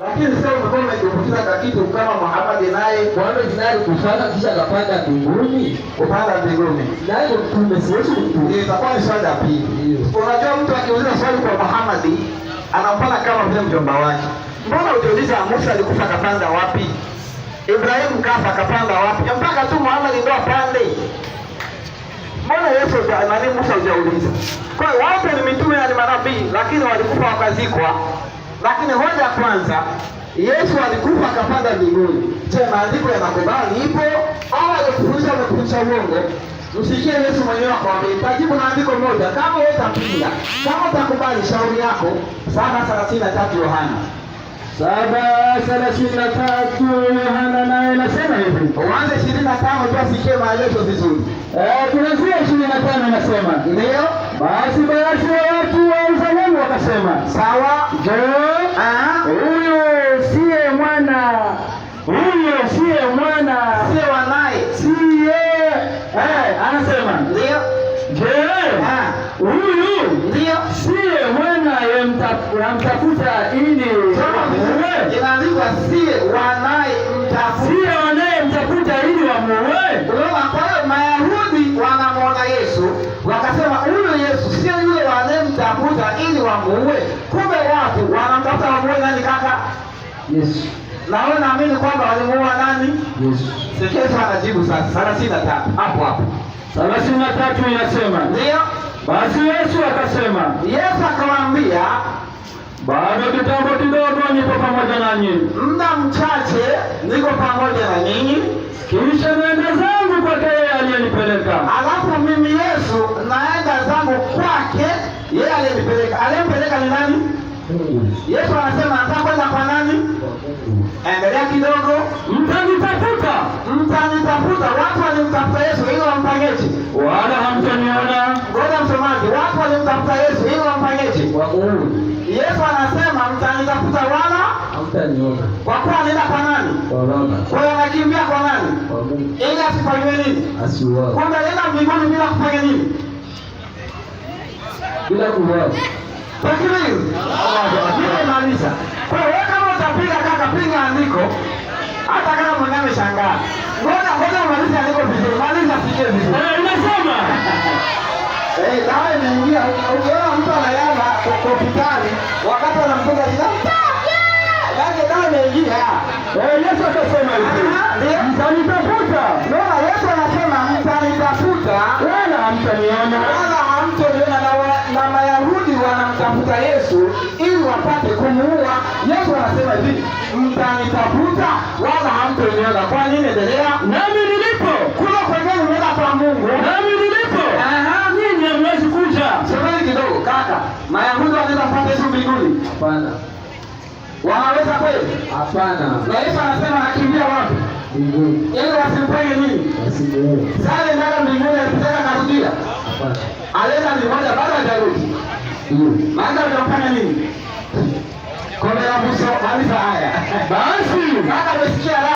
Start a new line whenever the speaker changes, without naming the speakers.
Lakini sasa umekuwa umejifunza kwa kitu kama Muhammad naye
Muhammad naye kufanya kisha akapanda mbinguni,
kupanda mbinguni.
naye mtume siwezi mtume.
Itakuwa ni swali la pili. Unajua mtu akiuliza swali kwa Muhammad anampana kama vile mjomba wake. Mbona ujiuliza Musa alikufa akapanda wapi? Ibrahim kafa akapanda wapi? Mpaka tu Muhammad ndio apande. Mbona Yesu nani Musa hujauliza? Kwa hiyo wote ni mitume na ni manabii, lakini walikufa wakazikwa. Lakini hoja ya kwanza, Yesu alikufa akapanda mbinguni. Je, maandiko yanakubali ipo au alikufundisha amekufundisha uongo? Msikie Yesu mwenyewe akwambia, tajibu na andiko moja. Kama wewe utapinga, kama utakubali, shauri yako. 7:33 Yohana.
7:33 Yohana naye nasema hivi.
Uanze 25 tu asikie maelezo vizuri.
Tunaanzia 25 nasema.
Ndio?
Basi watu wa Yerusalemu wakasema,
Sawa?
je, huyo siye mwana? Huyo siye mwana?
Siye wanaye.
Siye. Anasema,
Ndio?
je, huyu
Ndio?
siye mwana yamtafuta ili wamuue?
Inaandikwa siye wanaye mtafuta.
Siye wanaye mtafuta ili wamuue?
Unaona, kwa hiyo Mayahudi wanamwona Yesu, wakasema huyu Yesu sio yule wanayemtafuta ili wamuue. Kumbe watu wanamtafuta wamuue nani kaka?
Yesu.
Na wewe naamini kwamba walimuua nani?
Yesu.
Yesu anajibu sasa 33 hapo hapo.
33 inasema,
Ndio?
basi Yesu akasema,
Yesu akawaambia,
bado kitambo kidogo nipo pamoja nanyi,
muda mchache niko pamoja na nyinyi,
kisha naenda zangu kwake yeye aliyenipeleka.
alafu mimi Yesu naenda zangu kwake yeye aliyenipeleka. Aliyempeleka ni nani? Yesu anasema nataka kwenda kwa nani? Endelea kidogo.
Mtanitafuta.
Watu walimtafuta Yesu ili wamfanyeje?
Wala hamtaniona.
Ngoja msomaji, watu walimtafuta Yesu ili wamfanyeje? Yesu anasema mtanitafuta wala
hamtaniona.
kwa kuwa anaenda kwa nani? Kwa hiyo anakimbia kwa nani? Ili asifanywe nini?
Asiuawe.
Kumbe anaenda mbinguni bila kufanya nini?
Bila kuuawa.
Takibiri. Nimemaliza. Kwa hiyo wewe kama utapiga kaka, piga andiko. Hata kama mwenyewe ameshangaa. Ngoja umalize andiko vizuri. Maliza sikie vizuri.
Inasema.
Dawa imeingia. Ukiona mtu analala hospitali wakati anampiga sindano. Yake dawa imeingia.
Yesu akasema hivi. Mtanitafuta.
Ndio Yesu anasema mtanitafuta
Wala hamtaniona.
na Mayahudi wanamtafuta Yesu ili wapate kumuua. Yesu anasema hivi, mtanitafuta wala hamtaniona. Kwa nini? Endelea.
Nami nilipo.
Kule kwengine umeenda kwa Mungu.
Nami nilipo. Nyinyi hamwezi kuja.
Semeni kidogo kaka. Mayahudi wanaweza kupata Yesu mbinguni?
Hapana.
Wanaweza kweli?
Hapana.
Na Yesu anasema nakimbia wapi?
Mbinguni.
Ili wasimfanye nini?
Asimuue.
Sasa ndio mbinguni alipotaka karudia.
Hapana.
Alenda ni moja baada ya jarudi. Maana unafanya nini? Kwa sababu sio haya.
Basi.
Hata umesikia